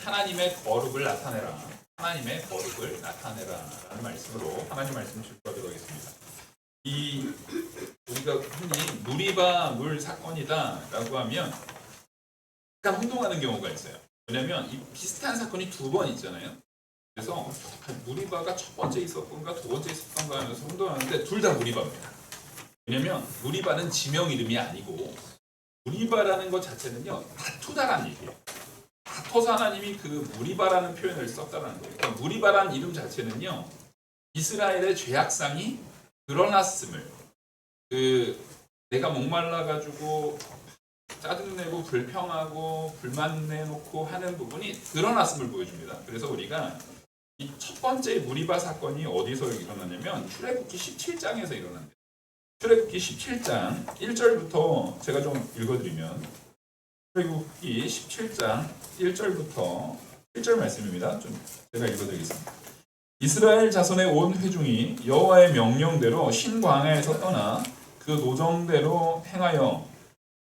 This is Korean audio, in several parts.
하나님의 거룩을 나타내라. 하나님의 거룩을 나타내라 라는 말씀으로 하나님 말씀을 출입하도록 하겠습니다. 우리가 흔히 무리바 물 사건이다 라고 하면 약간 혼동하는 경우가 있어요. 왜냐하면 이 비슷한 사건이 두 번 있잖아요. 그래서 무리바가 첫 번째 있었던가 두 번째 있었던가 하면서 혼동하는데 둘 다 무리바입니다. 왜냐하면 무리바는 지명 이름이 아니고 무리바라는 것 자체는요 다투다라는 얘기예요. 다퉈서 하나님이 그 무리바라는 표현을 썼다는 거예요. 그러니까 무리바라는 이름 자체는요 이스라엘의 죄악상이 드러났음을, 내가 목말라가지고 짜증내고 불평하고 불만 내놓고 하는 부분이 드러났음을 보여줍니다. 그래서 우리가 이 첫 번째 무리바 사건이 어디서 일어나냐면 출애굽기 17장에서 일어납니다. 출애굽기 17장 1절부터 제가 좀 읽어드리면, 출애굽기 17장 1절부터 1절 말씀입니다. 좀 제가 읽어드리겠습니다. 이스라엘 자손의 온 회중이 여호와의 명령대로 신광야에서 떠나 그 노정대로 행하여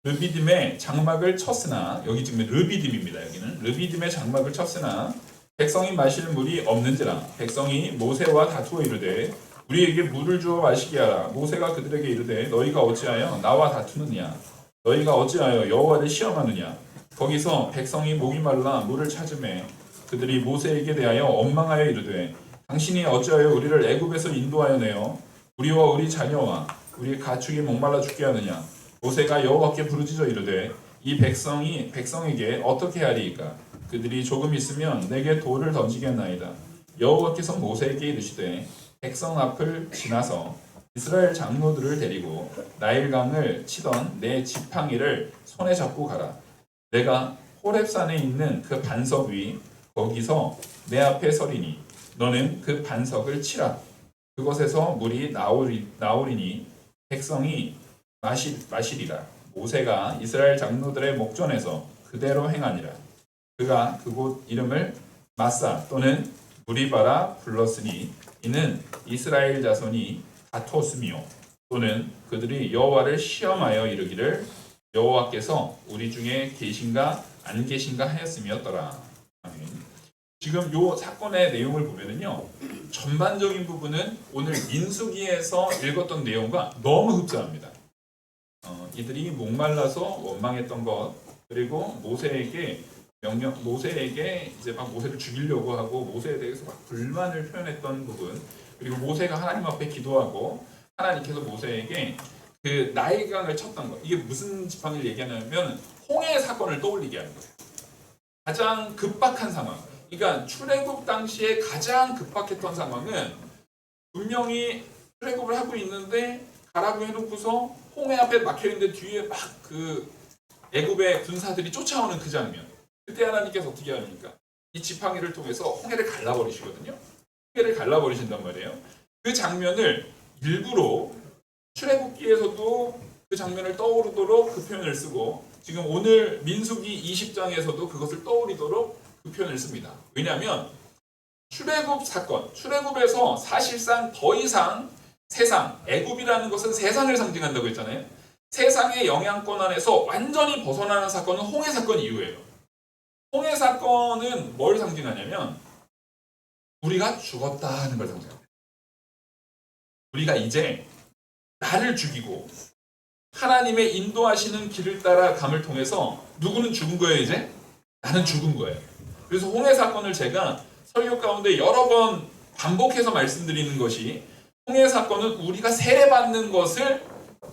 르비딤의 장막을 쳤으나, 여기 지금 르비딤입니다. 여기는 르비딤의 장막을 쳤으나 백성이 마실 물이 없는지라. 백성이 모세와 다투어 이르되 우리에게 물을 주어 마시게 하라. 모세가 그들에게 이르되 너희가 어찌하여 나와 다투느냐? 너희가 어찌하여 여호와를 시험하느냐? 거기서 백성이 목이 말라 물을 찾으매 그들이 모세에게 대하여 원망하여 이르되 당신이 어찌하여 우리를 애굽에서 인도하여 내어 우리와 우리 자녀와 우리 가축이 목말라 죽게 하느냐? 모세가 여호와께 부르짖어 이르되 이 백성에게 어떻게 하리이까? 그들이 조금 있으면 내게 돌을 던지겠나이다. 여호와께서 모세에게 이르시되 백성 앞을 지나서 이스라엘 장로들을 데리고 나일강을 치던 내 지팡이를 손에 잡고 가라. 내가 호렙산에 있는 그 반석 위 거기서 내 앞에 서리니 너는 그 반석을 치라. 그곳에서 물이 나오리니 백성이 마시리라. 모세가 이스라엘 장로들의 목전에서 그대로 행하니라. 그가 그곳 이름을 마사 또는 무리바라 불렀으니 이는 이스라엘 자손이 다투었으며 또는 그들이 여호와를 시험하여 이르기를 여호와께서 우리 중에 계신가 안 계신가 하였음이었더라. 아멘. 지금 요 사건의 내용을 보면은요 전반적인 부분은 오늘 민수기에서 읽었던 내용과 너무 흡사합니다. 이들이 목말라서 원망했던 것, 그리고 모세에게 이제 막 모세를 죽이려고 하고 모세에 대해서 막 불만을 표현했던 부분, 그리고 모세가 하나님 앞에 기도하고 하나님께서 모세에게 그 나일강을 쳤던 것, 이게 무슨 지팡이를 얘기하냐면 홍해 사건을 떠올리게 하는 거예요. 가장 급박한 상황, 그러니까 출애굽 당시에 가장 급박했던 상황은 분명히 출애굽을 하고 있는데 가라고 해놓고서 홍해 앞에 막혀있는데 뒤에 막 그 애굽의 군사들이 쫓아오는 그 장면, 그때 하나님께서 어떻게 하십니까? 이 지팡이를 통해서 홍해를 갈라버리시거든요. 홍해를 갈라버리신단 말이에요. 그 장면을 일부러 출애굽기에서도 그 장면을 떠오르도록 그 표현을 쓰고, 지금 오늘 민수기 20장에서도 그것을 떠올리도록 그 표현을 씁니다. 왜냐하면 출애굽 사건, 출애굽에서 사실상 더 이상 세상, 애굽이라는 것은 세상을 상징한다고 했잖아요. 세상의 영향권 안에서 완전히 벗어나는 사건은 홍해 사건 이후예요. 홍해 사건은 뭘 상징하냐면 우리가 죽었다 하는 걸 상징합니다. 우리가 이제 나를 죽이고 하나님의 인도하시는 길을 따라 감을 통해서 누구는 죽은 거예요 이제? 나는 죽은 거예요. 그래서 홍해 사건을 제가 설교 가운데 여러 번 반복해서 말씀드리는 것이, 홍해 사건은 우리가 세례받는 것을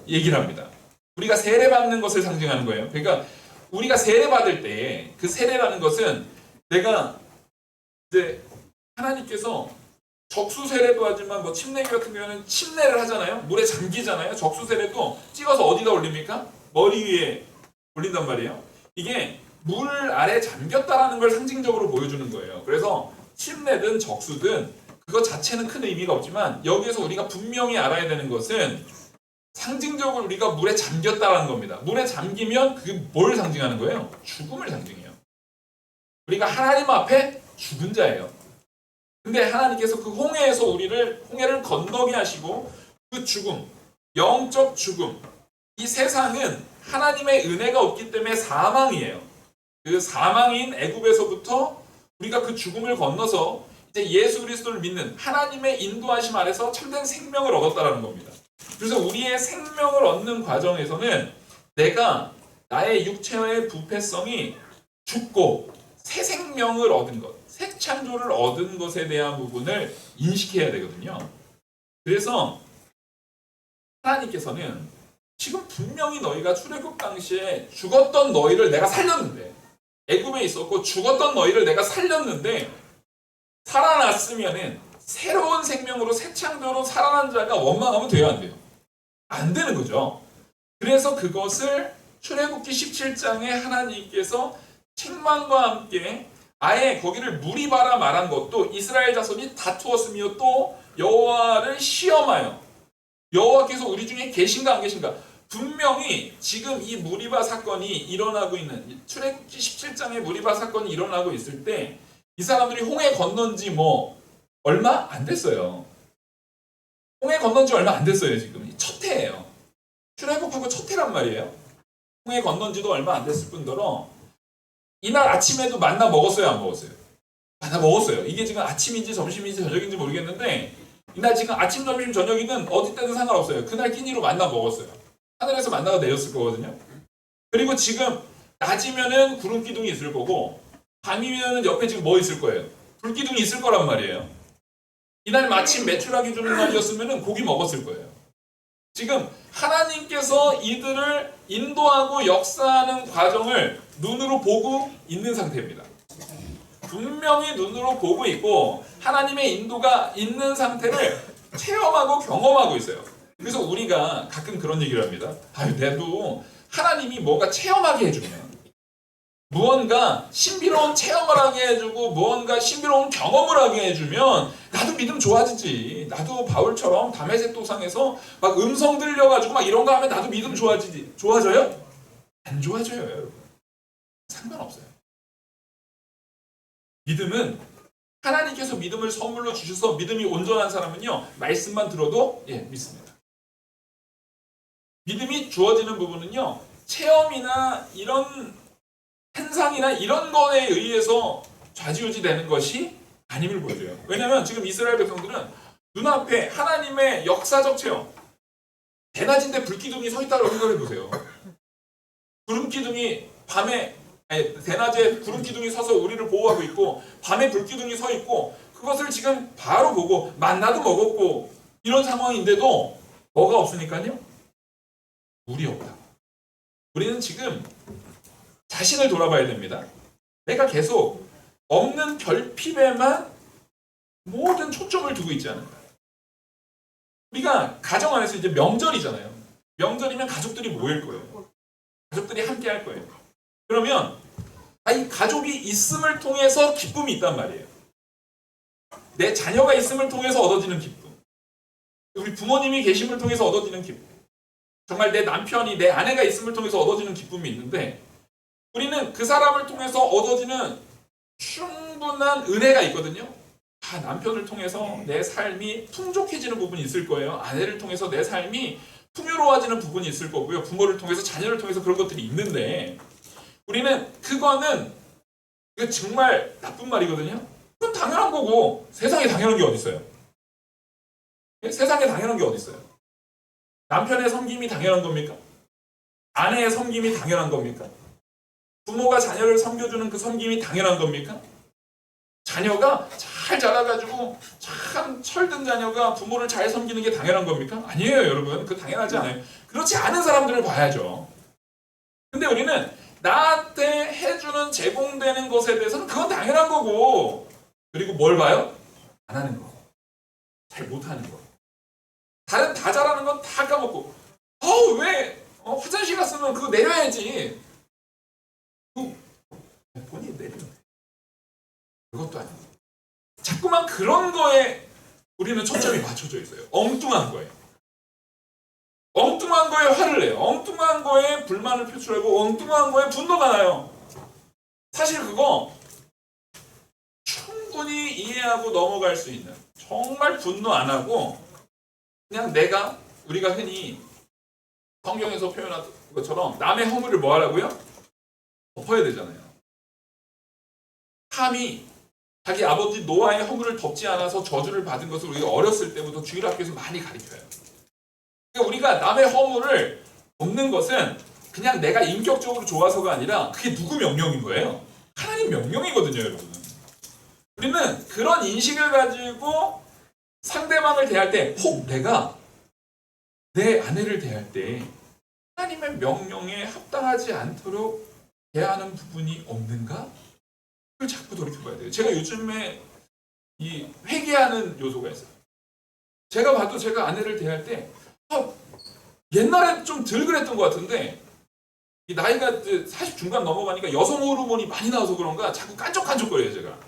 얘기를 합니다. 우리가 세례받는 것을 상징하는 거예요. 그러니까 우리가 세례받을 때 그 세례라는 것은, 내가 이제 하나님께서 적수 세례도 하지만 뭐 침례기 같은 경우는 침례를 하잖아요. 물에 잠기잖아요. 적수 세례도 찍어서 어디다 올립니까? 머리 위에 올린단 말이에요. 이게 물 아래 잠겼다라는 걸 상징적으로 보여주는 거예요. 그래서 침례든 적수든 그것 자체는 큰 의미가 없지만 여기에서 우리가 분명히 알아야 되는 것은 상징적으로 우리가 물에 잠겼다라는 겁니다. 물에 잠기면 그게 뭘 상징하는 거예요? 죽음을 상징해요. 우리가 하나님 앞에 죽은 자예요. 근데 하나님께서 그 홍해를 건너게 하시고 그 죽음, 영적 죽음, 이 세상은 하나님의 은혜가 없기 때문에 사망이에요. 그 사망인 애굽에서부터 우리가 그 죽음을 건너서 이제 예수 그리스도를 믿는 하나님의 인도하심 아래서 참된 생명을 얻었다라는 겁니다. 그래서 우리의 생명을 얻는 과정에서는 내가 나의 육체의 부패성이 죽고 새 생명을 얻은 것, 새 창조를 얻은 것에 대한 부분을 인식해야 되거든요. 그래서 하나님께서는 지금 분명히 너희가 출애굽 당시에 죽었던 너희를 내가 살렸는데, 애굽에 있었고 죽었던 너희를 내가 살렸는데 살아났으면은 새로운 생명으로 새 창조로 살아난 자가 원망하면 돼요, 안 돼요? 안 되는 거죠. 그래서 그것을 출애굽기 17장에 하나님께서 책망과 함께 아예 거기를 무리바라 말한 것도 이스라엘 자손이 다투었으며 또 여호와를 시험하여 여호와께서 우리 중에 계신가 안 계신가, 분명히 지금 이 무리바 사건이 일어나고 있는, 출애굽기 17장의 무리바 사건이 일어나고 있을 때 이 사람들이 홍해 건넌 지 뭐 얼마 안 됐어요. 홍해 건넌 지 얼마 안 됐어요. 지금 첫 해예요. 출애굽하고 첫 해란 말이에요. 홍해 건넌 지도 얼마 안 됐을 뿐더러 이날 아침에도 만나 먹었어요, 안 먹었어요? 만나 먹었어요. 이게 지금 아침인지 점심인지 저녁인지 모르겠는데 이날 지금 아침, 점심, 저녁이든 어디 때든 상관없어요. 그날 끼니로 만나 먹었어요. 하늘에서 만나가 내렸을 거거든요. 그리고 지금 낮이면은 구름 기둥이 있을 거고 밤이면은 옆에 지금 뭐 있을 거예요? 불 기둥이 있을 거란 말이에요. 이날 마침 메추라기 주는 날이었으면은 고기 먹었을 거예요. 지금 하나님께서 이들을 인도하고 역사하는 과정을 눈으로 보고 있는 상태입니다. 분명히 눈으로 보고 있고 하나님의 인도가 있는 상태를 체험하고 경험하고 있어요. 그래서 우리가 가끔 그런 얘기를 합니다. 내도 하나님이 뭔가 체험하게 해주면, 무언가 신비로운 체험을 하게 해주고 무언가 신비로운 경험을 하게 해주면 나도 믿음 좋아지지. 나도 바울처럼 다메섹 도상에서 막 음성 들려가지고 막 이런 거 하면 나도 믿음 좋아지지. 좋아져요? 안 좋아져요, 여러분. 상관없어요. 믿음은 하나님께서 믿음을 선물로 주셔서 믿음이 온전한 사람은요, 말씀만 들어도 믿습니다. 믿음이 주어지는 부분은요, 체험이나 이런 현상이나 이런 거에 의해서 좌지우지 되는 것이 아님을 보여줘요. 왜냐하면 지금 이스라엘 백성들은 눈앞에 하나님의 역사적 체험, 대낮인데 불기둥이 서 있다고 생각해 보세요. 구름기둥이 대낮에 구름기둥이 서서 우리를 보호하고 있고 밤에 불기둥이 서 있고 그것을 지금 바로 보고 만나도 먹었고 이런 상황인데도 뭐가 없으니까요? 물이 없다. 우리는 지금 자신을 돌아봐야 됩니다. 내가 계속 없는 결핍에만 모든 초점을 두고 있지 않은가. 우리가 가정 안에서 이제 명절이잖아요. 명절이면 가족들이 모일 거예요. 가족들이 함께 할 거예요. 그러면 이 가족이 있음을 통해서 기쁨이 있단 말이에요. 내 자녀가 있음을 통해서 얻어지는 기쁨, 우리 부모님이 계심을 통해서 얻어지는 기쁨, 정말 내 남편이, 내 아내가 있음을 통해서 얻어지는 기쁨이 있는데 우리는 그 사람을 통해서 얻어지는 충분한 은혜가 있거든요. 남편을 통해서 내 삶이 풍족해지는 부분이 있을 거예요. 아내를 통해서 내 삶이 풍요로워지는 부분이 있을 거고요. 부모를 통해서, 자녀를 통해서 그런 것들이 있는데 우리는 그거는 정말 나쁜 말이거든요. 그건 당연한 거고 세상에 당연한 게 어디 있어요? 세상에 당연한 게 어디 있어요? 남편의 섬김이 당연한 겁니까? 아내의 섬김이 당연한 겁니까? 부모가 자녀를 섬겨주는 그 섬김이 당연한 겁니까? 자녀가 잘 자라가지고 참 철든 자녀가 부모를 잘 섬기는 게 당연한 겁니까? 아니에요, 여러분. 그거 당연하지 않아요. 그렇지 않은 사람들을 봐야죠. 근데 우리는 나한테 해주는, 제공되는 것에 대해서는 그건 당연한 거고, 그리고 뭘 봐요? 안 하는 거, 잘 못하는 거, 다른 다 잘하는 건 다 까먹고, 왜 화장실 갔으면 그거 내려야지. 본인이 내리면 돼. 그것도 아니고 자꾸만 그런 거에 우리는 초점이 맞춰져 있어요. 엉뚱한 거에, 엉뚱한 거에 화를 내요. 엉뚱한 거에 불만을 표출하고 엉뚱한 거에 분노가 나요. 사실 그거 충분히 이해하고 넘어갈 수 있는, 정말 분노 안 하고 그냥 우리가 흔히 성경에서 표현한 것처럼 남의 허물을 뭐 하라고요? 덮어야 되잖아요. 함이 자기 아버지 노아의 허물을 덮지 않아서 저주를 받은 것을 우리가 어렸을 때부터 주일학교에서 많이 가르쳐요. 그러니까 우리가 남의 허물을 덮는 것은 그냥 내가 인격적으로 좋아서가 아니라 그게 누구 명령인 거예요? 하나님 명령이거든요, 여러분. 우리는 그런 인식을 가지고 상대방을 대할 때, 혹 내가 내 아내를 대할 때 하나님의 명령에 합당하지 않도록 대하는 부분이 없는가? 그걸 자꾸 돌이켜봐야 돼요. 제가 요즘에 이 회개하는 요소가 있어요. 제가 봐도 제가 아내를 대할 때 옛날에 좀 덜 그랬던 것 같은데 이 나이가 40 중반 넘어가니까 여성 호르몬이 많이 나와서 그런가 자꾸 깐족깐족거려요. 제가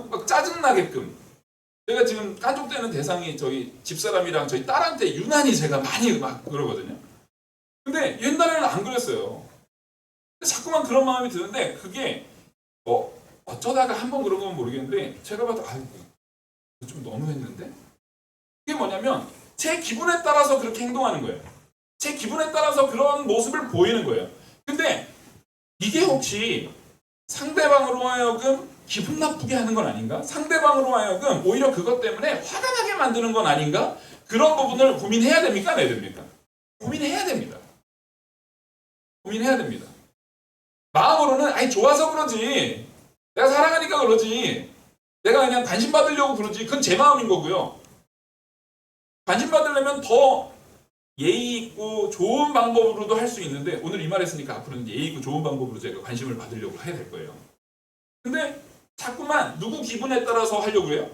막 짜증나게끔. 제가 지금 깐족되는 대상이 저희 집사람이랑 저희 딸한테 유난히 제가 많이 막 그러거든요. 근데 옛날에는 안 그랬어요. 자꾸만 그런 마음이 드는데 그게 뭐 어쩌다가 한번 그런 건 모르겠는데 제가 봐도 아이고 좀 너무했는데 그게 뭐냐면 제 기분에 따라서 그렇게 행동하는 거예요. 제 기분에 따라서 그런 모습을 보이는 거예요. 근데 이게 혹시 상대방으로 하여금 기분 나쁘게 하는 건 아닌가? 상대방으로 하여금 오히려 그것 때문에 화가 나게 만드는 건 아닌가? 그런 부분을 고민해야 됩니까? 안 해야 됩니까? 고민해야 됩니다. 고민해야 됩니다. 마음으로는 아니 좋아서 그러지. 내가 사랑하니까 그러지. 내가 그냥 관심 받으려고 그러지. 그건 제 마음인 거고요. 관심 받으려면 더 예의 있고 좋은 방법으로도 할 수 있는데 오늘 이 말 했으니까 앞으로는 예의 있고 좋은 방법으로 제가 관심을 받으려고 해야 될 거예요. 근데 자꾸만 누구 기분에 따라서 하려고 해요?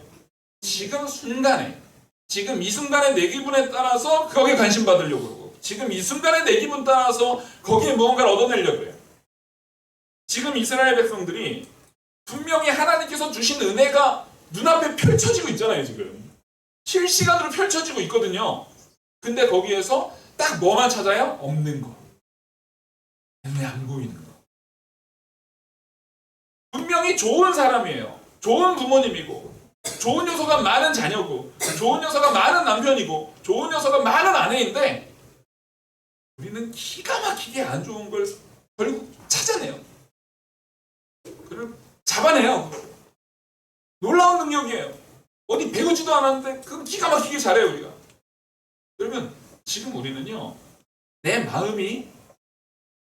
지금 순간에 지금 이 순간에 내 기분에 따라서 거기에 관심 받으려고 그러고 지금 이 순간에 내 기분 따라서 거기에 무언가를 얻어내려고 해요. 지금 이스라엘 백성들이 분명히 하나님께서 주신 은혜가 눈앞에 펼쳐지고 있잖아요. 지금 실시간으로 펼쳐지고 있거든요. 근데 거기에서 딱 뭐만 찾아요? 없는 거. 눈에 안 보이는 거. 분명히 좋은 사람이에요. 좋은 부모님이고 좋은 요소가 많은 자녀고 좋은 요소가 많은 남편이고 좋은 요소가 많은 아내인데 우리는 기가 막히게 안 좋은 걸 결국 찾아내요. 그걸 잡아내요. 놀라운 능력이에요. 어디 배우지도 않았는데 그건 기가 막히게 잘해요 우리가. 그러면 지금 우리는요 내 마음이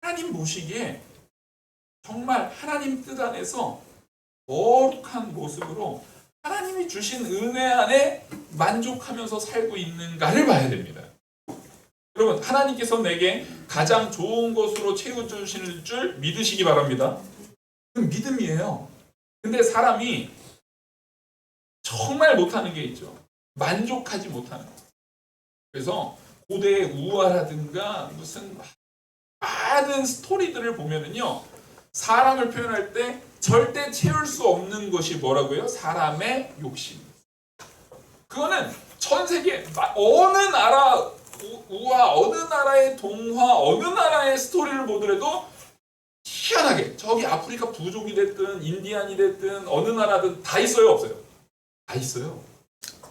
하나님 보시기에 정말 하나님 뜻 안에서 거룩한 모습으로 하나님이 주신 은혜 안에 만족하면서 살고 있는가를 봐야 됩니다. 여러분 하나님께서 내게 가장 좋은 것으로 채워주시는 줄 믿으시기 바랍니다. 그건 믿음이에요. 근데 사람이 정말 못하는 게 있죠. 만족하지 못하는 거. 그래서 고대의 우화라든가 무슨 많은 스토리들을 보면은요 사람을 표현할 때 절대 채울 수 없는 것이 뭐라고요? 사람의 욕심. 그거는 전 세계 어느 나라 우화, 어느 나라의 동화, 어느 나라의 스토리를 보더라도 희한하게 저기 아프리카 부족이 됐든 인디안이 됐든 어느 나라든 다 있어요? 없어요? 다 있어요.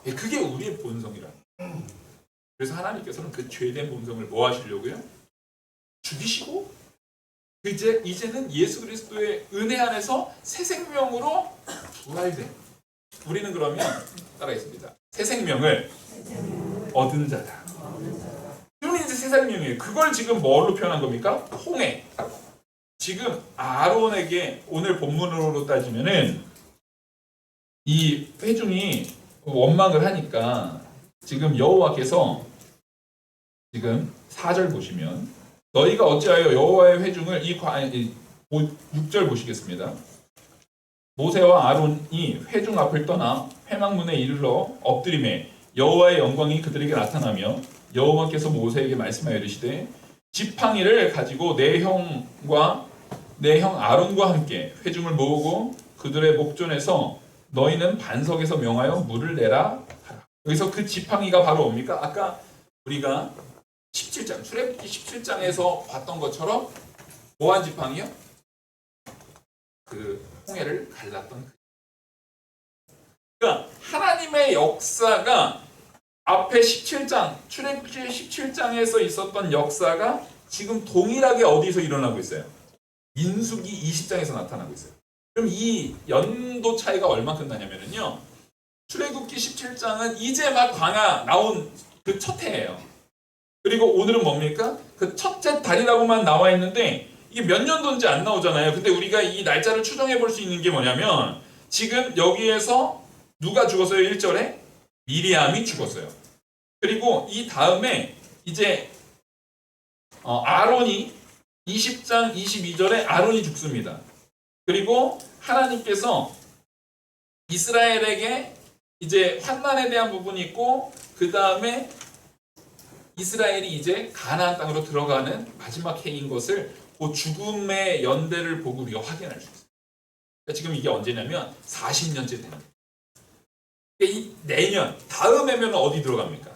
그게 우리의 본성이라. 그래서 하나님께서는 그 죄된 본성을 뭐 하시려고요? 죽이시고 이제는 예수 그리스도의 은혜 안에서 새 생명으로 부활된 우리는 그러면 따라했습니다. 새 생명을 얻은 자다. 그러면 이제 새 생명이에요. 그걸 지금 뭘로 표현한 겁니까? 홍해. 지금 아론에게 오늘 본문으로 따지면은 이 회중이 원망을 하니까 지금 여호와께서 지금 4절 보시면 너희가 어찌하여 여호와의 회중을 6절 보시겠습니다. 모세와 아론이 회중 앞을 떠나 회막문에 이르러 엎드리매 여호와의 영광이 그들에게 나타나며 여호와께서 모세에게 말씀하여 이르시되 지팡이를 가지고 내 형 아론과 함께 회중을 모으고 그들의 목전에서 너희는 반석에서 명하여 물을 내라 하라. 여기서 그 지팡이가 바로 뭡니까? 아까 우리가 17장, 출애굽기 17장에서 봤던 것처럼 뭐한 지팡이요? 그 홍해를 갈랐던. 그러니까 하나님의 역사가 앞에 17장, 출애굽기 17장에서 있었던 역사가 지금 동일하게 어디서 일어나고 있어요? 민수기 20장에서 나타나고 있어요. 그럼 이 연도 차이가 얼마큼 나냐면요. 출애굽기 17장은 이제 막 광야 나온 그 첫 해예요. 그리고 오늘은 뭡니까? 그 첫째 달이라고만 나와 있는데 이게 몇 년도인지 안 나오잖아요. 근데 우리가 이 날짜를 추정해 볼 수 있는 게 뭐냐면 지금 여기에서 누가 죽었어요? 1절에? 미리암이 죽었어요. 그리고 이 다음에 이제 아론이 20장 22절에 아론이 죽습니다. 그리고 하나님께서 이스라엘에게 이제 환난에 대한 부분이 있고 그 다음에 이스라엘이 이제 가나안 땅으로 들어가는 마지막 해인 것을 그 죽음의 연대를 보고 우리가 확인할 수 있어요. 그러니까 지금 이게 언제냐면 40년째 되는 거예요. 그러니까 이 내년 다음 해면 어디 들어갑니까?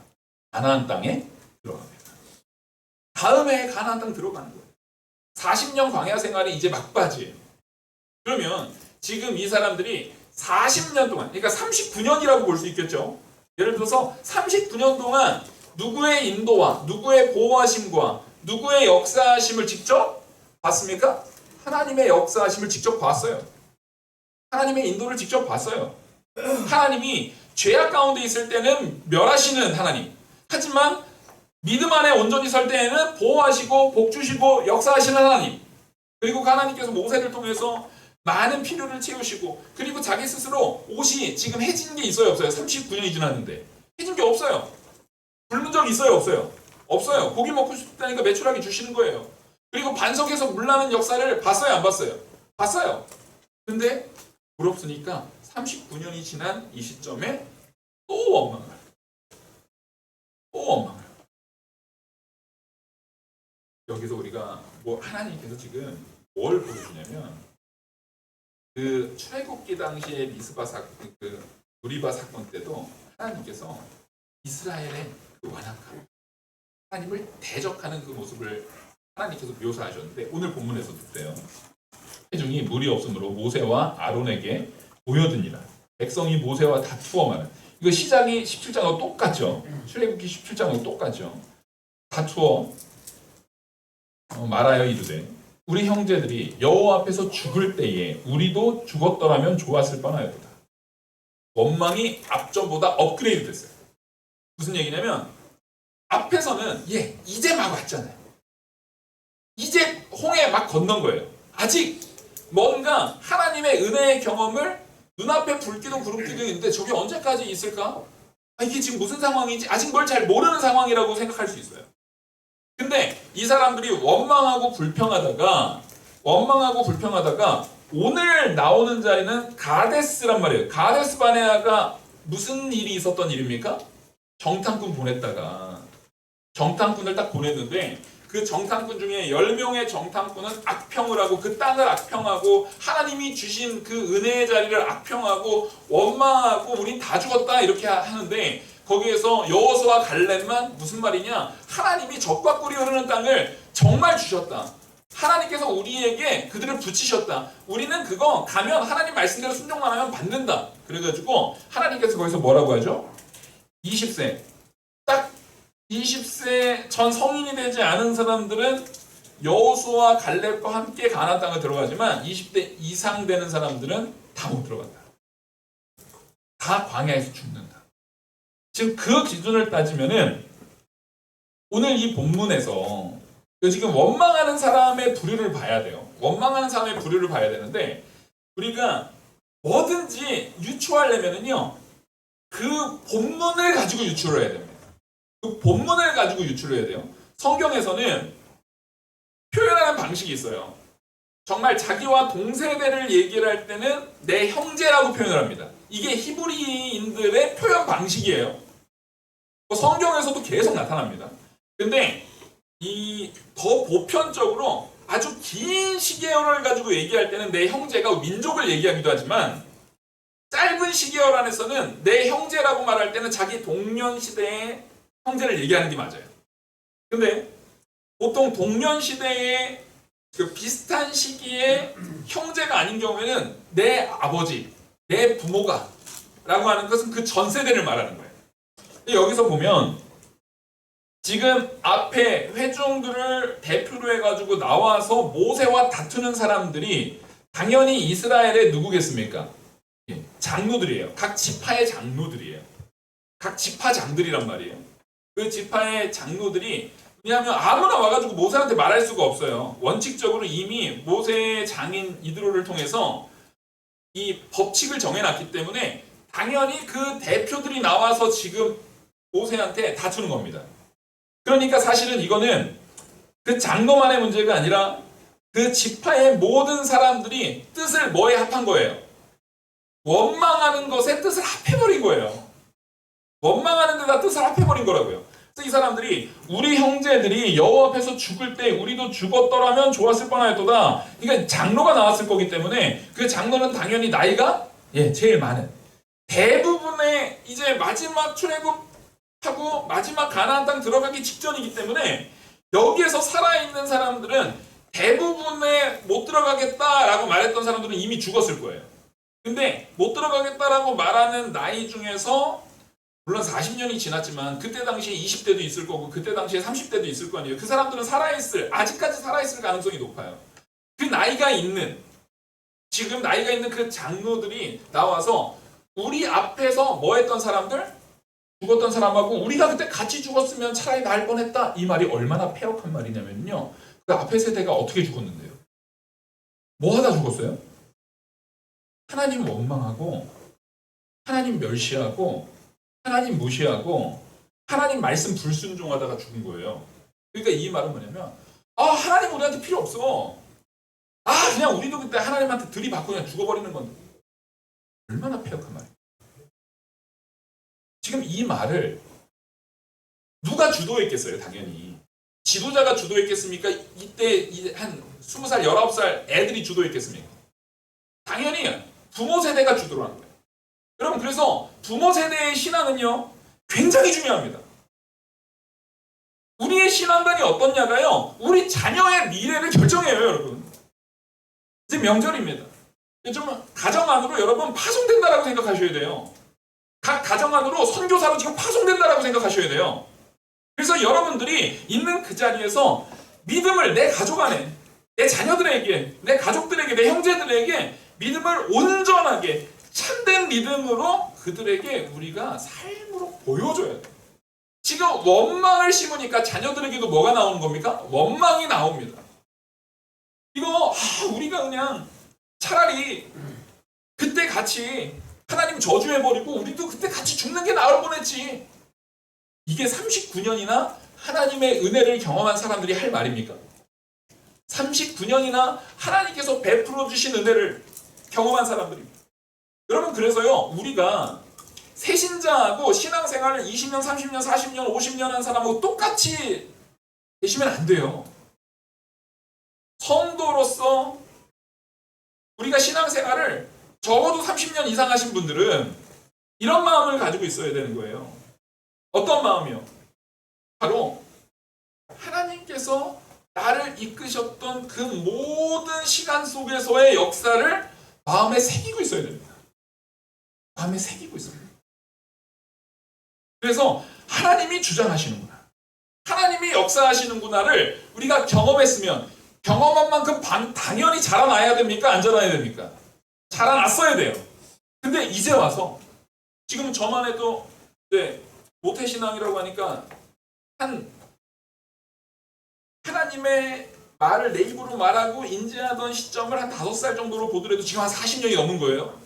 가나안 땅에 들어갑니다. 다음 해에 가나안 땅 들어가는 거예요. 40년 광야 생활이 이제 막바지예요. 그러면 지금 이 사람들이 40년 동안, 그러니까 39년이라고 볼 수 있겠죠. 예를 들어서 39년 동안 누구의 인도와 누구의 보호하심과 누구의 역사하심을 직접 봤습니까? 하나님의 역사하심을 직접 봤어요. 하나님의 인도를 직접 봤어요. 하나님이 죄악 가운데 있을 때는 멸하시는 하나님. 하지만 믿음 안에 온전히 설 때에는 보호하시고 복주시고 역사하시는 하나님. 그리고 하나님께서 모세를 통해서 많은 필요를 채우시고 그리고 자기 스스로 옷이 지금 해진 게 있어요 없어요? 39년이 지났는데 해진 게 없어요. 굶은 적 있어요 없어요? 없어요. 고기 먹고 싶다니까 메추라기 주시는 거예요. 그리고 반석에서 물 나는 역사를 봤어요 안 봤어요? 봤어요. 근데 부럽으니까 39년이 지난 이 시점에 또 원망을 해요. 또 원망을 해요. 여기서 우리가 뭐 하나님께서 지금 뭘 보여주냐면 그 출애굽기 당시의 미스바 사건, 그 무리바 사건 때도 하나님께서 이스라엘의 그 완악함, 하나님을 대적하는 그 모습을 하나님께서 묘사하셨는데 오늘 본문에서도 그래요. 회중이 물이 없으므로 모세와 아론에게 보여드니라. 백성이 모세와 다투어마는 이거 시작이 17장하고 똑같죠. 출애굽기 17장하고 똑같죠. 다투어 말하여 이르되 우리 형제들이 여호와 앞에서 죽을 때에 우리도 죽었더라면 좋았을 뻔하였다. 원망이 앞전보다 업그레이드 됐어요. 무슨 얘기냐면 앞에서는 이제 막 왔잖아요. 이제 홍해 막 건넌 거예요. 아직 뭔가 하나님의 은혜의 경험을 눈앞에 불기둥 구름기둥이 있는데 저게 언제까지 있을까? 이게 지금 무슨 상황인지 아직 뭘 잘 모르는 상황이라고 생각할 수 있어요. 근데 이 사람들이 원망하고 불평하다가 오늘 나오는 자리는 가데스란 말이에요. 가데스 바네아가 무슨 일이 있었던 일입니까? 정탐꾼 보냈다가 정탐꾼을 딱 보냈는데 그 정탐꾼 중에 10명의 정탐꾼은 악평을 하고 그 땅을 악평하고 하나님이 주신 그 은혜의 자리를 악평하고 원망하고 우린 다 죽었다 이렇게 하는데 거기에서 여호수아와 갈렙만 무슨 말이냐? 하나님이 적과 꿀이 흐르는 땅을 정말 주셨다. 하나님께서 우리에게 그들을 붙이셨다. 우리는 그거 가면 하나님 말씀대로 순종만 하면 받는다. 그래가지고 하나님께서 거기서 뭐라고 하죠? 20세 딱 20세 전 성인이 되지 않은 사람들은 여호수아와 갈렙과 함께 가나안 땅을 들어가지만 20대 이상 되는 사람들은 다 못 들어간다. 다 광야에서 죽는다. 지금 그 기준을 따지면은 오늘 이 본문에서 지금 원망하는 사람의 부류를 봐야 돼요. 원망하는 사람의 부류를 봐야 되는데 우리가 뭐든지 유추하려면은요 그 본문을 가지고 유추를 해야 됩니다. 그 본문을 가지고 유추를 해야 돼요. 성경에서는 표현하는 방식이 있어요. 정말 자기와 동세대를 얘기를 할 때는 내 형제라고 표현을 합니다. 이게 히브리인들의 표현 방식이에요. 성경에서도 계속 나타납니다. 근데 이 더 보편적으로 아주 긴 시계열을 가지고 얘기할 때는 내 형제가 민족을 얘기하기도 하지만 짧은 시계열 안에서는 내 형제라고 말할 때는 자기 동년 시대의 형제를 얘기하는 게 맞아요. 근데 보통 동년 시대의 그 비슷한 시기에 형제가 아닌 경우에는 내 아버지, 내 부모가 라고 하는 것은 그 전 세대를 말하는 거예요. 여기서 보면 지금 앞에 회중들을 대표로 해가지고 나와서 모세와 다투는 사람들이 당연히 이스라엘의 누구겠습니까? 예, 장로들이에요. 각 지파의 장로들이에요. 각 지파장들이란 말이에요. 그 지파의 장로들이, 왜냐하면 아무나 와가지고 모세한테 말할 수가 없어요. 원칙적으로 이미 모세의 장인 이드로를 통해서 이 법칙을 정해놨기 때문에 당연히 그 대표들이 나와서 지금 모세한테 다투는 겁니다. 그러니까 사실은 이거는 그 장로만의 문제가 아니라 그 지파의 모든 사람들이 뜻을 뭐에 합한 거예요? 원망하는 것에 뜻을 합해버린 거예요. 원망하는 데다 뜻을 합해버린 거라고요. 그래서 이 사람들이 우리 형제들이 여호와 앞에서 죽을 때 우리도 죽었더라면 좋았을 뻔하였도다. 그러니까 장로가 나왔을 거기 때문에 그 장로는 당연히 나이가 제일 많은, 대부분의 이제 마지막 출애굽하고 마지막 가나안 땅 들어가기 직전이기 때문에 여기에서 살아있는 사람들은 대부분의 못 들어가겠다라고 말했던 사람들은 이미 죽었을 거예요. 근데 못 들어가겠다라고 말하는 나이 중에서 물론 40년이 지났지만 그때 당시에 20대도 있을 거고 그때 당시에 30대도 있을 거 아니에요. 그 사람들은 아직까지 살아있을 가능성이 높아요. 그 나이가 있는, 지금 나이가 있는 그 장로들이 나와서 우리 앞에서 뭐 했던 사람들? 죽었던 사람하고 우리가 그때 같이 죽었으면 차라리 나을 뻔했다. 이 말이 얼마나 폐역한 말이냐면요. 그 앞에 세대가 어떻게 죽었는데요? 뭐 하다 죽었어요? 하나님 원망하고 하나님 멸시하고 하나님 무시하고 하나님 말씀 불순종하다가 죽은 거예요. 그러니까 이 말은 뭐냐면 하나님 우리한테 필요 없어. 그냥 우리도 그때 하나님한테 들이받고 그냥 죽어버리는 건데. 얼마나 폐역한 말이에요. 지금 이 말을 누가 주도했겠어요? 당연히 지도자가 주도했겠습니까? 이때 한 20살, 19살 애들이 주도했겠습니까? 당연히 부모 세대가 주도를 하는 거예요. 여러분, 그래서 부모 세대의 신앙은요 굉장히 중요합니다. 우리의 신앙관이 어떻냐가요 우리 자녀의 미래를 결정해요. 여러분, 이제 명절입니다. 좀 가정 안으로 여러분 파송된다라고 생각하셔야 돼요. 각 가정 안으로 선교사로 지금 파송된다라고 생각하셔야 돼요. 그래서 여러분들이 있는 그 자리에서 믿음을 내 가족 안에, 내 자녀들에게, 내 가족들에게, 내 형제들에게 믿음을 온전하게 참된 믿음으로 그들에게 우리가 삶으로 보여줘야 돼. 지금 원망을 심으니까 자녀들에게도 뭐가 나오는 겁니까? 원망이 나옵니다. 이거 우리가 그냥 차라리 그때 같이 하나님 저주해버리고 우리도 그때 같이 죽는 게 나을 뻔했지. 이게 39년이나 하나님의 은혜를 경험한 사람들이 할 말입니까? 39년이나 하나님께서 베풀어 주신 은혜를 경험한 사람들입니다. 여러분, 그래서요 우리가 새신자하고 신앙생활을 20년, 30년, 40년, 50년 한 사람하고 똑같이 계시면 안 돼요. 성도로서 우리가 신앙생활을 적어도 30년 이상 하신 분들은 이런 마음을 가지고 있어야 되는 거예요. 어떤 마음이요? 바로 하나님께서 나를 이끄셨던 그 모든 시간 속에서의 역사를 마음에 새기고 있어야 됩니다. 마음에 새기고 있어야 됩니다. 그래서 하나님이 주장하시는구나, 하나님이 역사하시는구나를 우리가 경험했으면 경험한 만큼 당연히 자라나야 됩니까? 안 자라나야 됩니까? 자라났어야 돼요. 근데 이제 와서 지금 저만 해도 모태신앙이라고 하니까 하나님의 말을 내 입으로 말하고 인지하던 시점을 한 5살 정도로 보더라도 지금 한 40년이 넘은 거예요.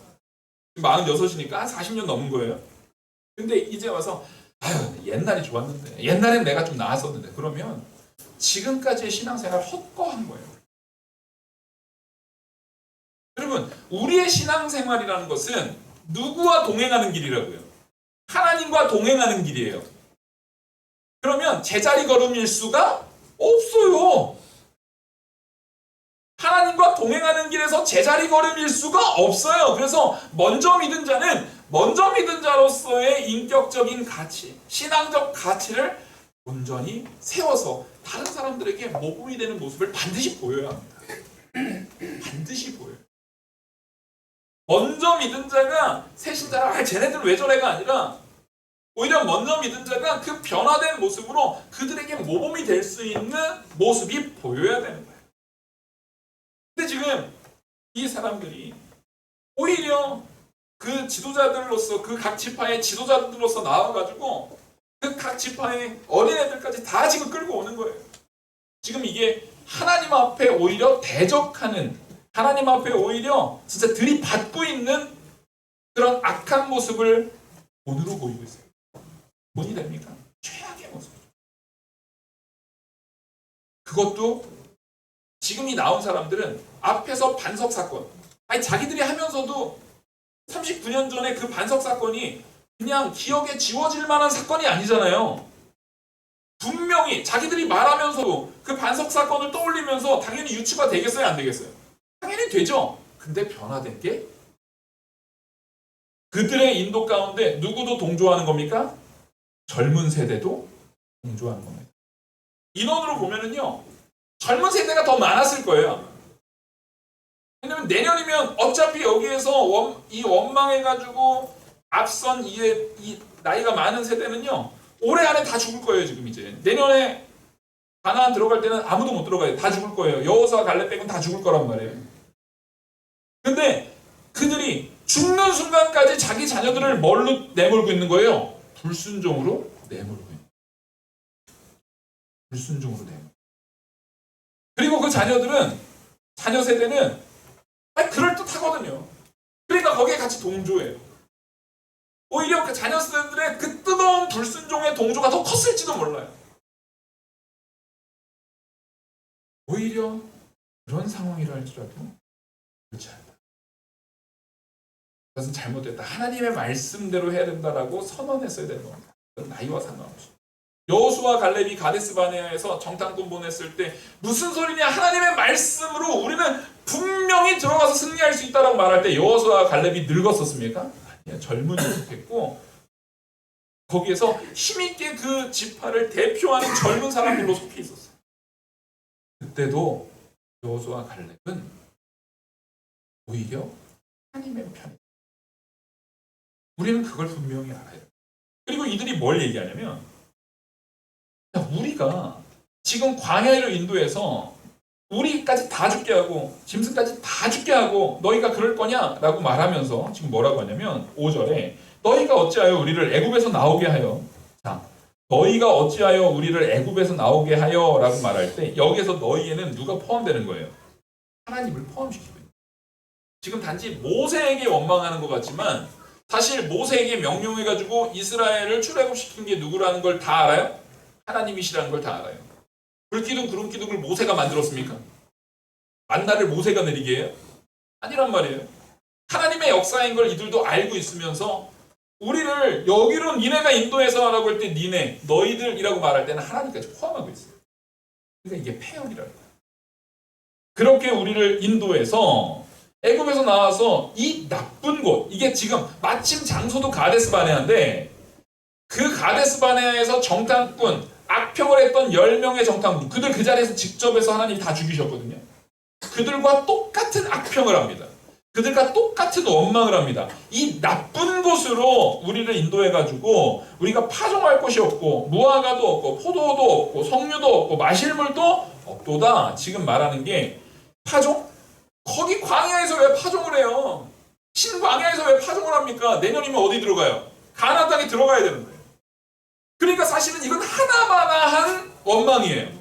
46이니까 한 40년 넘은 거예요. 근데 이제 와서 옛날이 좋았는데, 옛날엔 내가 좀 나았었는데, 그러면 지금까지의 신앙생활 헛거한 거예요. 여러분, 우리의 신앙생활이라는 것은 누구와 동행하는 길이라고요? 하나님과 동행하는 길이에요. 그러면 제자리 걸음일 수가 없어요. 하나님과 동행하는 길에서 제자리 걸음일 수가 없어요. 그래서 먼저 믿은 자는 먼저 믿은 자로서의 인격적인 가치, 신앙적 가치를 온전히 세워서 다른 사람들에게 모범이 되는 모습을 반드시 보여야 합니다. 반드시 보여요. 먼저 믿은 자가 새신자라 쟤네들 왜 저래가 아니라 오히려 먼저 믿은 자가 그 변화된 모습으로 그들에게 모범이 될 수 있는 모습이 보여야 되는 거예요. 근데 지금 이 사람들이 오히려 그 지도자들로서 그 각 지파의 지도자들로서 나와가지고 그 각 지파의 어린애들까지 다 지금 끌고 오는 거예요. 지금 이게 하나님 앞에 오히려 대적하는, 하나님 앞에 오히려 진짜 들이받고 있는 그런 악한 모습을 본으로 보이고 있어요. 본이 됩니까? 최악의 모습. 그것도 지금 이 나온 사람들은 앞에서 반석 사건, 아니 자기들이 하면서도 39년 전에 그 반석 사건이 그냥 기억에 지워질 만한 사건이 아니잖아요. 분명히 자기들이 말하면서도 그 반석 사건을 떠올리면서 당연히 유추가 되겠어요, 안 되겠어요? 당연히 되죠. 근데 변화된 게 그들의 인도 가운데 누구도 동조하는 겁니까? 젊은 세대도 동조하는 겁니다. 인원으로 보면은요, 젊은 세대가 더 많았을 거예요. 왜냐면 내년이면 어차피 여기에서 이 원망해가지고 앞선 이 나이가 많은 세대는요, 올해 안에 다 죽을 거예요. 지금 이제 내년에 가나안 들어갈 때는 아무도 못 들어가요. 다 죽을 거예요. 여호수아 갈렙 빼고는 다 죽을 거란 말이에요. 근데 그들이 죽는 순간까지 자기 자녀들을 뭘로 내몰고 있는 거예요? 불순종으로 내몰고 있는 거예요. 불순종으로 내몰고. 그리고 그 자녀 세대는 그럴듯하거든요. 그러니까 거기에 같이 동조해요. 오히려 그 자녀 세대들의 그 뜨거운 불순종의 동조가 더 컸을지도 몰라요. 오히려 그런 상황이라 할지라도 그렇지 않다. 그것은 잘못됐다. 하나님의 말씀대로 해야 된다라고 선언했어야 되는 겁니다. 나이와 상관없이. 여호수아 갈렙이 가데스 바네아에서 정탐꾼 보냈을 때 무슨 소리냐, 하나님의 말씀으로 우리는 분명히 들어가서 승리할 수 있다라고 말할 때 여호수아 갈렙이 늙었었습니까? 아니야, 젊은 녀석했고 거기에서 힘있게 그 지파를 대표하는 젊은 사람들로 속해 있었어요. 그때도 여호수아 갈렙은 오히려 하나님의 편. 우리는 그걸 분명히 알아요. 그리고 이들이 뭘 얘기하냐면, 우리가 지금 광야로 인도해서 우리까지 다 죽게 하고 짐승까지 다 죽게 하고 너희가 그럴 거냐라고 말하면서 지금 뭐라고 하냐면 5절에 너희가 어찌하여 우리를 애굽에서 나오게 하여, 자, 너희가 어찌하여 우리를 애굽에서 나오게 하여 라고 말할 때 여기에서 너희에는 누가 포함되는 거예요? 하나님을 포함시키고 있는 거예요. 지금 단지 모세에게 원망하는 것 같지만 사실 모세에게 명령해가지고 이스라엘을 출애굽시킨 게 누구라는 걸 다 알아요? 하나님이시라는 걸 다 알아요. 불기둥 구름기둥을 모세가 만들었습니까? 만나를 모세가 내리게 해요? 아니란 말이에요. 하나님의 역사인 걸 이들도 알고 있으면서 우리를 여기로 니네가 인도해서 하라고 할 때 니네, 너희들이라고 말할 때는 하나님까지 포함하고 있어요. 그러니까 이게 패역이라는 거예요. 그렇게 우리를 인도해서 애굽에서 나와서 이 나쁜 곳, 이게 지금 마침 장소도 가데스 바네아인데 그 가데스 바네아에서 정탐꾼, 악평을 했던 10명의 정탐꾼, 그들 그 자리에서 직접 해서 하나님이 다 죽이셨거든요. 그들과 똑같은 악평을 합니다. 그들과 똑같은 원망을 합니다. 이 나쁜 곳으로 우리를 인도해가지고 우리가 파종할 곳이 없고 무화과도 없고 포도도 없고 석류도 없고 마실 물도 없도다. 지금 말하는 게 파종? 거기 광야에서 왜 파종을 해요? 신광야에서 왜 파종을 합니까? 내년이면 어디 들어가요? 가나안 땅에 들어가야 되는 거예요. 그러니까 사실은 이건 하나마나한 원망이에요.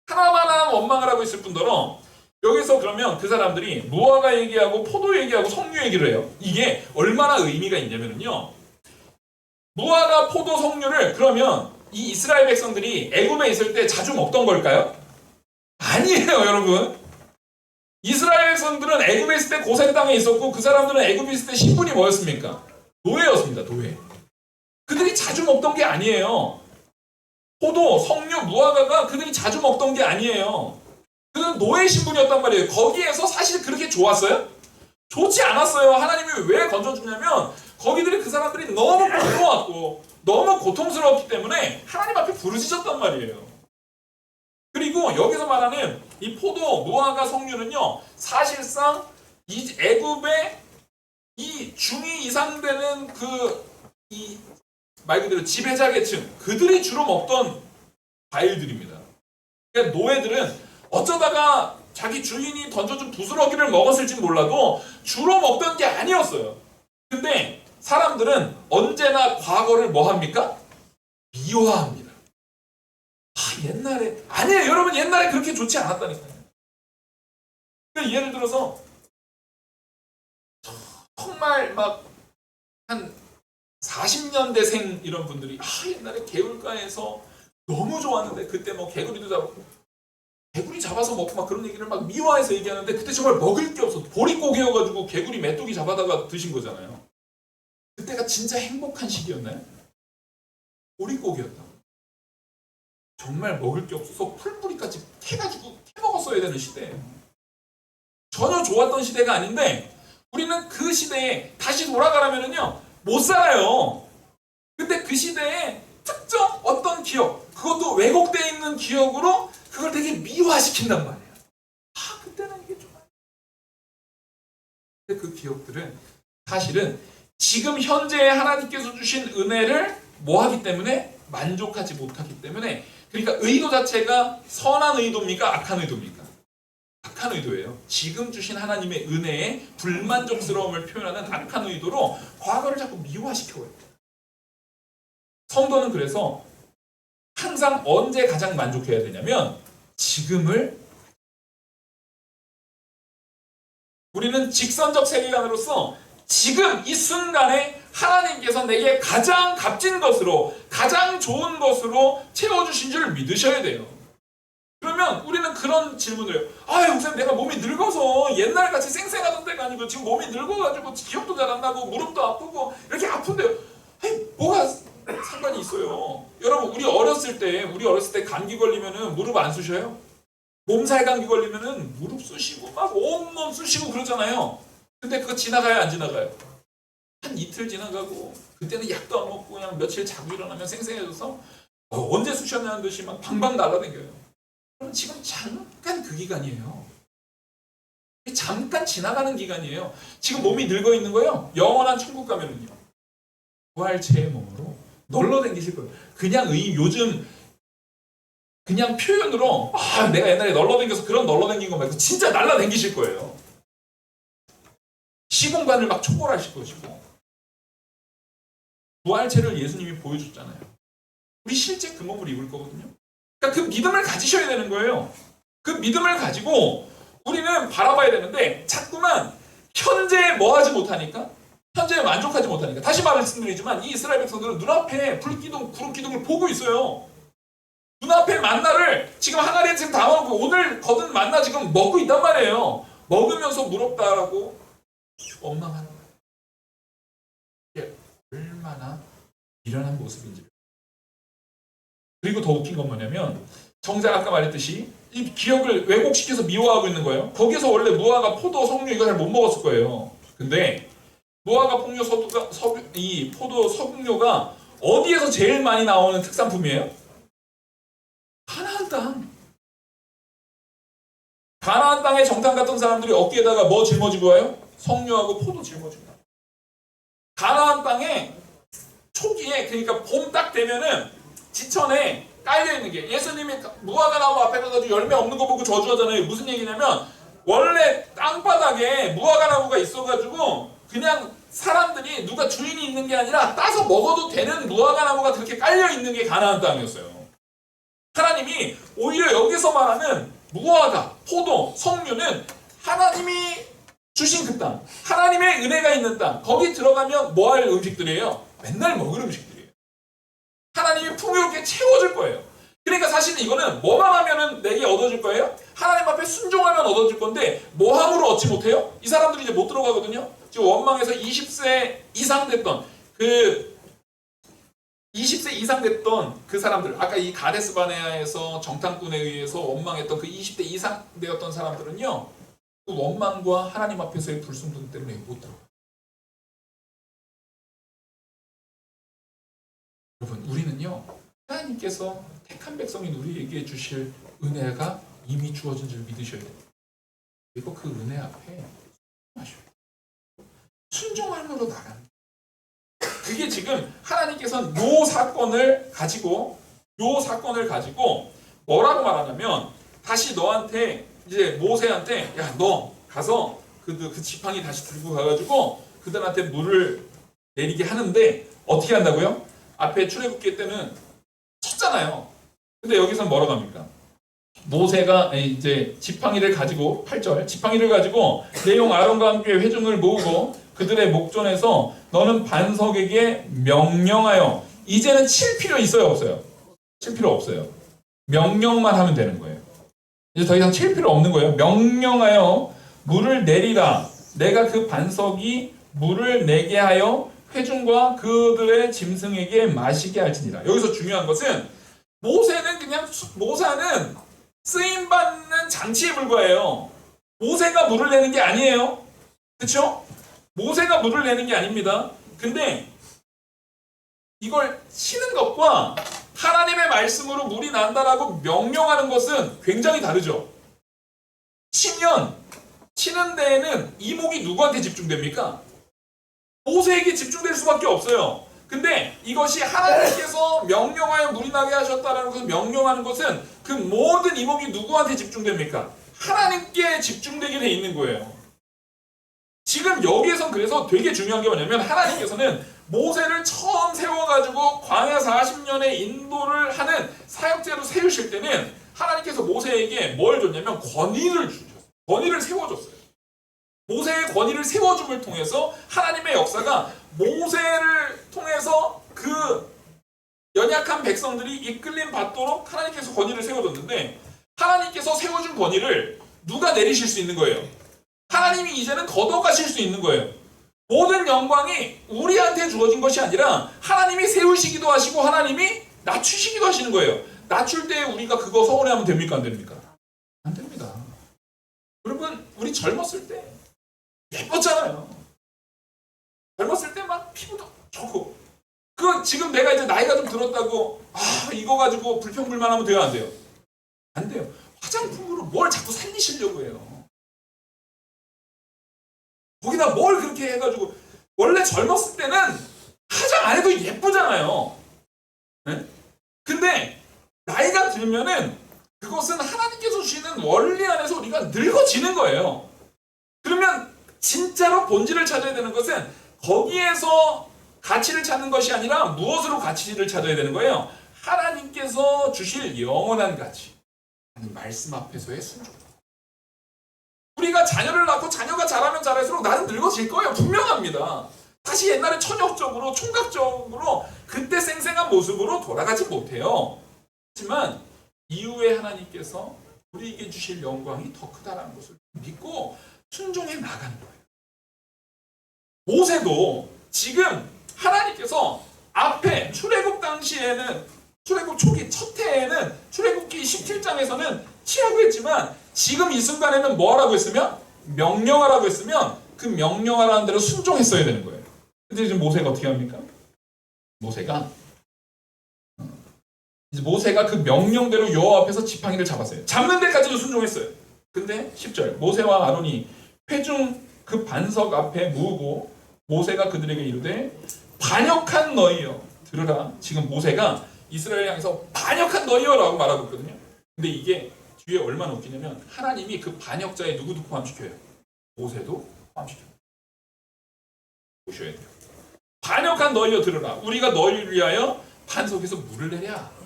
하나마나한 원망을 하고 있을 뿐더러 여기서 그러면 그 사람들이 무화과 얘기하고 포도 얘기하고 석류 얘기를 해요. 이게 얼마나 의미가 있냐면요. 무화과, 포도, 석류를 그러면 이 이스라엘 백성들이 애굽에 있을 때 자주 먹던 걸까요? 아니에요, 여러분. 이스라엘 백성들은 애굽에 있을 때 고센 땅에 있었고 그 사람들은 애굽에 있을 때 신분이 뭐였습니까? 노예였습니다, 노예. 그들이 자주 먹던 게 아니에요. 포도, 석류, 무화과가 그들이 자주 먹던 게 아니에요. 그는 노예 신분이었단 말이에요. 거기에서 사실 그렇게 좋았어요? 좋지 않았어요. 하나님이 왜 건져주냐면 거기들이 그 사람들이 너무 고통왔고 너무 고통스러웠기 때문에 하나님 앞에 부르짖었단 말이에요. 그리고 여기서 말하는 이 포도, 무화과, 석류는요, 사실상 이 애굽의 이 중위 이상 되는 말 그대로 지배자 계층, 그들이 주로 먹던 과일들입니다. 그러니까 노예들은 어쩌다가 자기 주인이 던져준 부스러기를 먹었을진 몰라도 주로 먹던 게 아니었어요. 근데 사람들은 언제나 과거를 뭐 합니까? 미화합니다. 옛날에 아니에요. 여러분 옛날에 그렇게 좋지 않았다니까요. 그러니까 예를 들어서 정말 막 한 40년대생 이런 분들이 옛날에 개울가에서 너무 좋았는데 그때 뭐 개구리도 잡고 개구리 잡아서 먹고 막 그런 얘기를 막 미화해서 얘기하는데 그때 정말 먹을 게 없어. 보릿고기여가지고 개구리 메뚜기 잡아다가 드신 거잖아요. 그때가 진짜 행복한 시기였나요? 보릿고기였다. 정말 먹을 게 없어서 풀뿌리까지 캐가지고 캐먹었어야 되는 시대예요. 전혀 좋았던 시대가 아닌데 우리는 그 시대에 다시 돌아가라면은요 못 살아요. 근데 그 시대에 특정 어떤 기억, 그것도 왜곡되어 있는 기억으로 그걸 되게 미화시킨단 말이에요. 그때는 이게 좋아요. 근데 그 기억들은 사실은 지금 현재 하나님께서 주신 은혜를 뭐 하기 때문에? 만족하지 못하기 때문에. 그러니까 의도 자체가 선한 의도입니까? 악한 의도입니까? 악한 의도예요. 지금 주신 하나님의 은혜에 불만족스러움을 표현하는 악한 의도로 과거를 자꾸 미화시켜요. 성도는 그래서 항상 언제 가장 만족해야 되냐면 지금을. 우리는 직선적 세계관으로서 지금 이 순간에 하나님께서 내게 가장 값진 것으로 가장 좋은 것으로 채워주신 줄 믿으셔야 돼요. 그러면 우리는 그런 질문을 해요. 목사님 내가 몸이 늙어서 옛날같이 쌩쌩하던 때가 아니고 지금 몸이 늙어가지고 기억도 잘 안 나고 무릎도 아프고 이렇게 아픈데요. 뭐가 상관이 있어요. 여러분 우리 어렸을 때 감기 걸리면은 무릎 안 쑤셔요? 몸살 감기 걸리면은 무릎 쑤시고 막 온몸 쑤시고 그러잖아요. 근데 그거 지나가요 안 지나가요? 한 이틀 지나가고 그때는 약도 안 먹고 그냥 며칠 자고 일어나면 쌩쌩해져서 언제 쑤셨냐는 듯이 막 방방 날아다녀요. 그럼 지금 잠깐 그 기간이에요. 잠깐 지나가는 기간이에요. 지금 몸이 늙어 있는 거예요. 영원한 천국 가면은요. 부활체의 몸으로 널러댕기실 거예요. 그냥 요즘 그냥 표현으로 내가 옛날에 널러댕겨서 그런 널러댕긴 거 말고 진짜 날라댕기실 거예요. 시공간을 막 초월하실 것이고. 부활체를 예수님이 보여줬잖아요. 우리 실제 그 몸을 입을 거거든요. 그러니까 그 믿음을 가지셔야 되는 거예요. 그 믿음을 가지고 우리는 바라봐야 되는데 자꾸만 현재에 뭐하지 못하니까, 현재에 만족하지 못하니까. 다시 말씀드리지만 이 이스라엘 백성들은 눈앞에 불기둥, 구름기둥을 보고 있어요. 눈앞에 만나를 지금 항아리에 지금 담아놓고 오늘 거둔 만나 지금 먹고 있단 말이에요. 먹으면서 부럽다라고 원망하는 거예요. 이게 얼마나 미련한 모습인지. 그리고 더 웃긴 건 뭐냐면 정작 아까 말했듯이 이 기억을 왜곡시켜서 미화하고 있는 거예요. 거기서 원래 무화과, 포도, 석류 이거 잘 못 먹었을 거예요. 근데 무화과, 폭류, 이 포도, 석류가 어디에서 제일 많이 나오는 특산품이에요? 가나안 땅. 가나안 땅에 정탐 갔던 사람들이 어깨에다가 뭐 짊어지고 와요? 석류하고 포도 짊어지고 와요. 가나안 땅에 초기에, 그러니까 봄 딱 되면은 지천에 깔려있는 게, 예수님이 무화과 나무 앞에 가가지고 열매 없는 거 보고 저주하잖아요. 무슨 얘기냐면 원래 땅바닥에 무화과 나무가 있어가지고 그냥 사람들이 누가 주인이 있는 게 아니라 따서 먹어도 되는 무화과 나무가 그렇게 깔려있는 게 가나안 땅이었어요. 하나님이 오히려 여기서 말하는 무화과, 포도, 석류는 하나님이 주신 그 땅, 하나님의 은혜가 있는 땅, 거기 들어가면 뭐 할 음식들이에요? 맨날 먹을 음식들이에요. 하나님이 풍요롭게 채워줄 거예요. 그러니까 사실은 이거는 뭐만 하면은 내게 얻어질 거예요? 하나님 앞에 순종하면 얻어질 건데 뭐 함으로 얻지 못해요? 이 사람들이 이제 못 들어가거든요. 지금 원망에서 20세 이상 됐던 그 사람들, 아까 이 가데스 바네아에서 정탐꾼에 의해서 원망했던 그 20대 이상 되었던 사람들은요, 그 원망과 하나님 앞에서의 불순종 때문에 못 들어가요. 여러분, 우리는요, 하나님께서 택한 백성인 우리에게 주실 은혜가 이미 주어진 줄 믿으셔야 돼요. 그리고 그 은혜 앞에 순종하셔야 돼요. 순종함으로 나가는 거예요. 그게 지금 하나님께서는 요 사건을 가지고 뭐라고 말하냐면, 다시 너한테 이제 모세한테 야 너 가서 그 지팡이 다시 들고 가가지고 그들한테 물을 내리게 하는데 어떻게 한다고요? 앞에 출애굽기 때는 쳤잖아요. 근데 여기서는 뭐라고 합니까? 모세가 이제 지팡이를 가지고 8절 지팡이를 가지고 내용 아론과 함께 회중을 모으고 그들의 목전에서 너는 반석에게 명령하여 이제는 칠 필요 있어요 없어요? 칠 필요 없어요. 명령만 하면 되는 거예요. 이제 더 이상 칠 필요 없는 거예요. 명령하여 물을 내리라. 내가 그 반석이 물을 내게 하여 회중과 그들의 짐승에게 마시게 할지니라. 여기서 중요한 것은 모세는 쓰임받는 장치에 불과해요. 모세가 물을 내는 게 아니에요. 그렇죠? 모세가 물을 내는 게 아닙니다. 근데 이걸 치는 것과 하나님의 말씀으로 물이 난다라고 명령하는 것은 굉장히 다르죠. 치는 데에는 이목이 누구한테 집중됩니까? 모세에게 집중될 수밖에 없어요. 근데 이것이 하나님께서 명령하여 물이 나게 하셨다라는 것을 명령하는 것은 그 모든 이목이 누구한테 집중됩니까? 하나님께 집중되게 돼 있는 거예요. 지금 여기에선 그래서 되게 중요한 게 뭐냐면 하나님께서는 모세를 처음 세워가지고 광야 40년의 인도를 하는 사역자로 세우실 때는 하나님께서 모세에게 뭘 줬냐면 권위를 주셨어요. 권위를 세워줬어요. 모세의 권위를 세워줌을 통해서 하나님의 역사가 모세를 통해서 그 연약한 백성들이 이끌림 받도록 하나님께서 권위를 세워줬는데 하나님께서 세워준 권위를 누가 내리실 수 있는 거예요? 하나님이 이제는 걷어가실 수 있는 거예요. 모든 영광이 우리한테 주어진 것이 아니라 하나님이 세우시기도 하시고 하나님이 낮추시기도 하시는 거예요. 낮출 때 우리가 그거 서운해하면 됩니까? 안 됩니까? 안 됩니다. 여러분 우리 젊었을 때 예뻤잖아요. 젊었을 때 막 피부도 좋고 그 지금 내가 이제 나이가 좀 들었다고 이거 가지고 불평불만하면 돼요? 안 돼요? 안 돼요. 화장품으로 뭘 자꾸 살리시려고 해요. 거기다 뭘 그렇게 해가지고 원래 젊었을 때는 화장 안 해도 예쁘잖아요. 네? 근데 나이가 들면은 그것은 하나님께서 주시는 원리 안에서 우리가 늙어지는 거예요. 그러면 진짜로 본질을 찾아야 되는 것은 거기에서 가치를 찾는 것이 아니라 무엇으로 가치를 찾아야 되는 거예요? 하나님께서 주실 영원한 가치. 아니, 말씀 앞에서의 순종. 우리가 자녀를 낳고 자녀가 자라면 자랄수록 나는 늙어질 거예요. 분명합니다. 다시 옛날에 천역적으로 총각적으로 그때 쌩쌩한 모습으로 돌아가지 못해요. 하지만 이후에 하나님께서 우리에게 주실 영광이 더 크다는 것을 믿고 순종해 나가는 거예요. 모세도 지금 하나님께서 앞에 출애굽 당시에는 출애굽 초기 첫 해에는 출애굽기 17장에서는 치라고 했지만 지금 이 순간에는 뭐 하라고 했으면 명령하라고 했으면 그 명령하라는 대로 순종했어야 되는 거예요. 근데 지금 모세가 어떻게 합니까? 모세가 그 명령대로 여호와 앞에서 지팡이를 잡았어요. 잡는 데까지도 순종했어요. 근데 10절 모세와 아론이 회중 그 반석 앞에 모으고 모세가 그들에게 이르되 반역한 너희여 들으라. 지금 모세가 이스라엘 향해서 반역한 너희여 라고 말하고 있거든요. 근데 이게 뒤에 얼마나 웃기냐면 하나님이 그 반역자에 누구도 포함시켜요? 모세도 포함시켜요. 보셔야 돼요. 반역한 너희여 들으라. 우리가 너희를 위하여 반석에서 물을 내랴.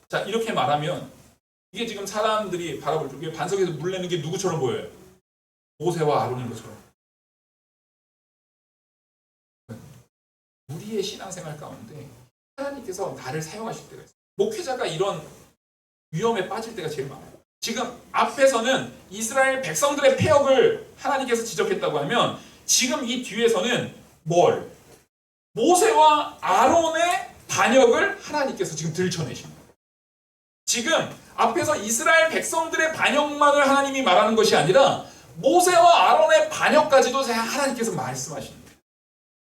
자 이렇게 말하면 이게 지금 사람들이 바라볼 때 반석에서 물 내는 게 누구처럼 보여요? 모세와 아론인 것처럼. 우리의 신앙생활 가운데 하나님께서 나를 사용하실 때가 있어요. 목회자가 이런 위험에 빠질 때가 제일 많아요. 지금 앞에서는 이스라엘 백성들의 패역을 하나님께서 지적했다고 하면 지금 이 뒤에서는 뭘? 모세와 아론의 반역을 하나님께서 지금 들춰내십니다. 지금 앞에서 이스라엘 백성들의 반역만을 하나님이 말하는 것이 아니라 모세와 아론의 반역까지도 하나님께서 말씀하십니다.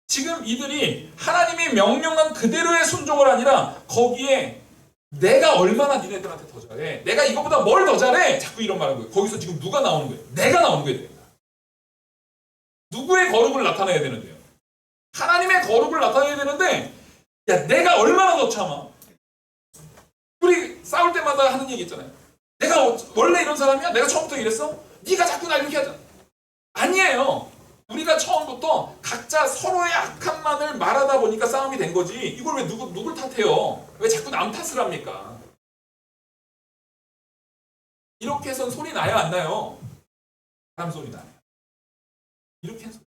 지금 이들이 하나님이 명령한 그대로의 순종을 아니라 거기에 내가 얼마나 니네들한테 더 잘해? 내가 이거보다 뭘 더 잘해? 자꾸 이런 말하는 거예요. 거기서 지금 누가 나오는 거예요? 내가 나오는 거예요. 누구의 거룩을 나타내야 되는데요? 하나님의 거룩을 나타내야 되는데 야 내가 얼마나 더 참아? 우리 싸울 때마다 하는 얘기 있잖아요. 내가 원래 이런 사람이야? 내가 처음부터 이랬어? 네가 자꾸 날 이렇게 하잖아. 아니에요. 우리가 처음부터 각자 서로의 악함만을 말하다 보니까 싸움이 된 거지. 이걸 왜 누굴 탓해요? 왜 자꾸 남 탓을 합니까? 이렇게 해선 소리 나요, 안 나요? 사람 소리 나요. 이렇게 해서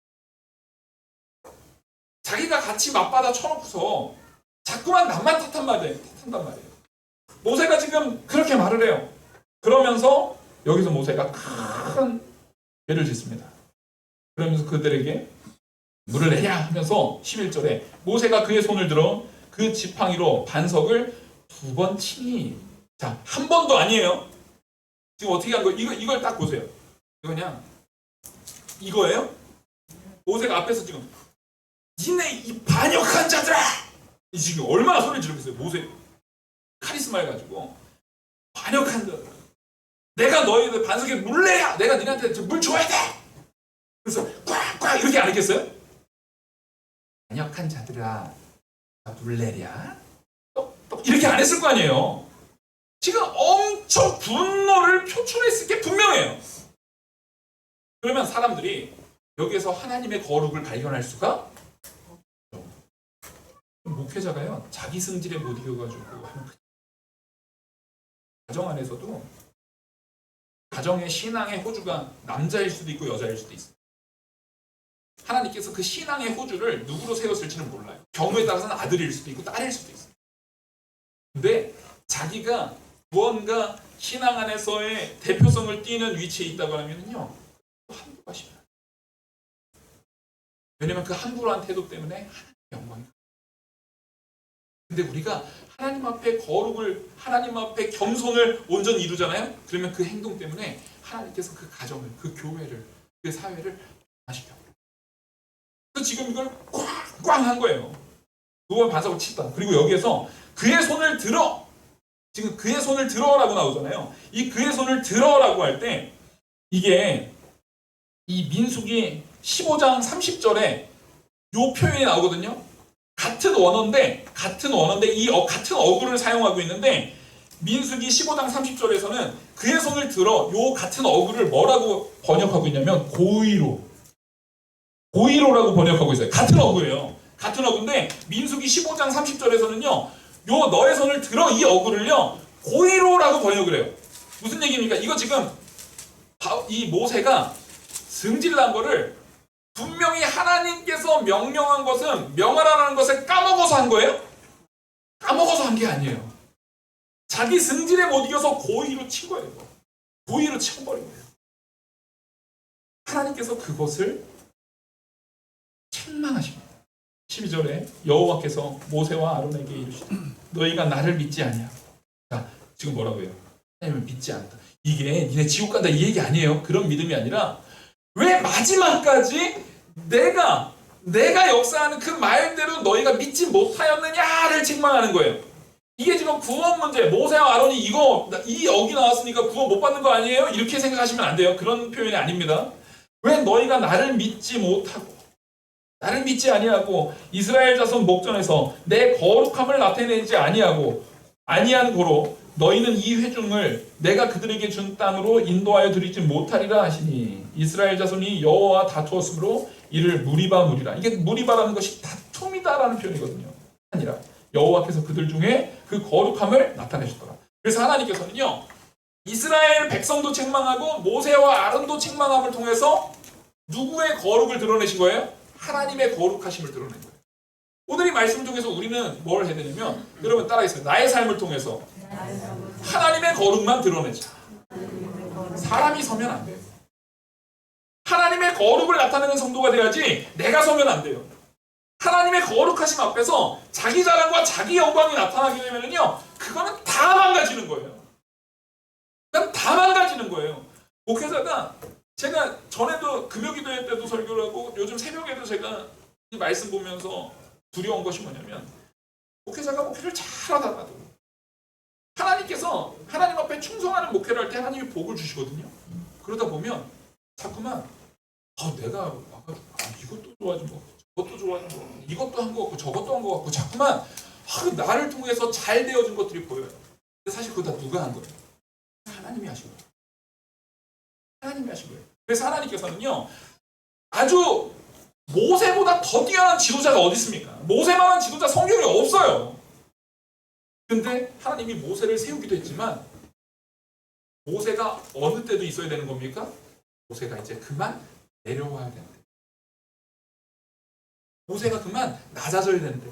자기가 같이 맞받아 쳐놓고서 자꾸만 남만 탓한단 말이에요. 모세가 지금 그렇게 말을 해요. 그러면서 여기서 모세가 큰 죄를 짓습니다. 그러면서 그들에게 물을 내냐 하면서 11절에 모세가 그의 손을 들어 그 지팡이로 반석을 2번 치니, 자, 한 번도 아니에요. 지금 어떻게 한 거예요? 이걸 딱 보세요. 이거 그냥 이거예요? 모세가 앞에서 지금 니네 이 반역한 자들아! 지금 얼마나 소리를 지르고 있어요. 모세 카리스마를 가지고 반역한 자들아, 내가 너희들 반석에 물 내야, 내가 니네한테 물 줘야 돼. 그래서 꽉꽉 이렇게 안 했겠어요? 반역한 자들아 물 내랴? 똑똑 이렇게 안 했을 거 아니에요. 지금 엄청 분노를 표출했을 게 분명해요. 그러면 사람들이 여기에서 하나님의 거룩을 발견할 수가 없죠. 목회자가요, 자기 승질에 못 이겨가지고 하는, 가정 안에서도 가정의 신앙의 호주가 남자일 수도 있고 여자일 수도 있어요. 하나님께서 그 신앙의 호주를 누구로 세웠을지는 몰라요. 경우에 따라서는 아들일 수도 있고 딸일 수도 있어요. 근데 자기가 무언가 신앙 안에서의 대표성을 띠는 위치에 있다고 하면요, 함부로 하시면 안 돼요. 왜냐면 그 함부로 한 태도 때문에 하나님의 영광이. 근데 우리가 하나님 앞에 거룩을, 하나님 앞에 겸손을 온전히 이루잖아요. 그러면 그 행동 때문에 하나님께서 그 가정을, 그 교회를, 그 사회를 변화시켜. 그래서 지금 이걸 꽝꽝 한 거예요. 2번 반석을 치다. 그리고 여기에서 그의 손을 들어, 지금 그의 손을 들어라고 나오잖아요. 이 그의 손을 들어라고 할 때 이게 이 민수기 15장 30절에 요 표현이 나오거든요. 같은 원어인데 이 같은 어구를 사용하고 있는데, 민수기 15장 30절에서는 그의 손을 들어 요 같은 어구를 뭐라고 번역하고 있냐면 고의로라고 번역하고 있어요. 같은 어구예요. 같은 어구인데 민수기 15장 30절에서는요, 요 너의 손을 들어 이 어구를요 고의로라고 번역을 해요. 무슨 얘기입니까? 이거 지금 이 모세가 승질난 거를 분명히 하나님께서 명령한 것은, 명하라는 것을 까먹어서 한 거예요? 까먹어서 한 게 아니에요. 자기 승질에 못 이겨서 고의로 친 거예요. 고의로 쳐버린 거예요. 하나님께서 그것을 책망하십니다. 12절에 여호와께서 모세와 아론에게 이르시되 너희가 나를 믿지 아니하고, 자, 지금 뭐라고 해요? 하나님을 믿지 않다. 이게 니네 지옥 간다 이 얘기 아니에요. 그런 믿음이 아니라 왜 마지막까지 내가 역사하는 그 말대로 너희가 믿지 못하였느냐를 책망하는 거예요. 이게 지금 구원 문제, 모세와 아론이 이 억이 나왔으니까 구원 못 받는 거 아니에요? 이렇게 생각하시면 안 돼요. 그런 표현이 아닙니다. 왜 너희가 나를 믿지 못하고, 나를 믿지 아니하고 이스라엘 자손 목전에서 내 거룩함을 나타내지 아니한 고로 너희는 이 회중을 내가 그들에게 준 땅으로 인도하여 드리지 못하리라 하시니, 이스라엘 자손이 여호와와 다투었으므로 이를 무리바무리라. 이게 무리바라는 것이 다툼이다라는 표현이거든요. 아니라 여호와께서 그들 중에 그 거룩함을 나타내셨더라. 그래서 하나님께서는요, 이스라엘 백성도 책망하고 모세와 아론도 책망함을 통해서 누구의 거룩을 드러내신 거예요? 하나님의 거룩하심을 드러낸 거예요. 오늘 이 말씀 중에서 우리는 뭘 해야 되냐면, 여러분 따라하세요. 나의 삶을 통해서 하나님의 거룩만 드러내자. 사람이 서면 안 돼요. 하나님의 거룩을 나타내는 성도가 돼야지 내가 서면 안 돼요. 하나님의 거룩하심 앞에서 자기 자랑과 자기 영광이 나타나게 되면요, 그거는 다 망가지는 거예요. 그건 다 망가지는 거예요. 목회자가, 제가 전에도 금요기도회 때도 설교를 하고 요즘 새벽에도 제가 이 말씀 보면서 두려운 것이 뭐냐면, 목회자가 목회를 잘하다가도 하나님께서 하나님 앞에 충성하는 목회를 할 때 하나님이 복을 주시거든요. 그러다 보면 자꾸만 내가 와가지고 이것도 좋아진 거, 저것도 좋아진 거, 이것도 한 거 같고 저것도 한 거 같고, 자꾸만 나를 통해서 잘 되어진 것들이 보여요. 근데 사실 그거 다 누가 한 거예요? 하나님이 하신 거예요. 하나님이 하신 거예요. 그래서 하나님께서는요, 아주 모세보다 더 뛰어난 지도자가 어디 있습니까? 모세만한 지도자 성경에 없어요. 근데 하나님이 모세를 세우기도 했지만 모세가 어느 때도 있어야 되는 겁니까? 모세가 이제 그만 내려와야 되는데, 모세가 그만 낮아져야 되는데,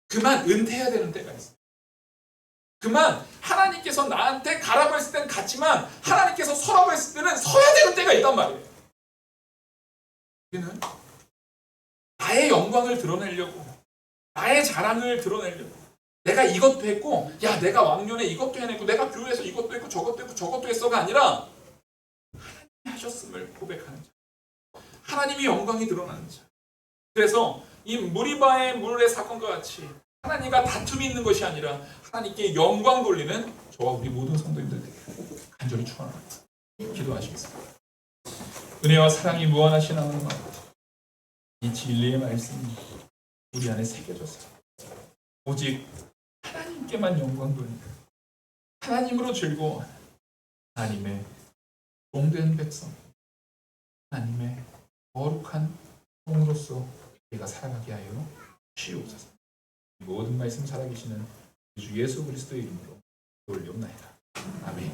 그만 은퇴해야 되는 때가 있어요. 그만 하나님께서 나한테 가라고 했을 때는 갔지만 하나님께서 서라고 했을 때는 서야 되는 때가 있단 말이에요. 우리는 나의 영광을 드러내려고, 나의 자랑을 드러내려고, 내가 이것도 했고, 야 내가 왕년에 이것도 해냈고, 내가 교회에서 이것도 했고 저것도 했고 저것도 했어가 아니라 하나님이 하셨음을 고백하는 자, 하나님이 영광이 드러나는 자. 그래서 이 무리바의 물의 사건과 같이 하나님과 다툼이 있는 것이 아니라 하나님께 영광 돌리는 저와 우리 모든 성도님들에게 간절히 축원합니다. 기도하시겠습니다. 은혜와 사랑이 무한하신 하나님 아버지, 이 진리의 말씀이 우리 안에 새겨져서 오직 하나님께만 영광 돌리는, 하나님으로 즐거워하는 하나님의 종된 백성, 하나님의 거룩한 종으로서 우리가 살아가게 하여 주시옵소서. 모든 말씀 살아계시는 주 예수 그리스도의 이름으로 올려옵나이다. 아멘.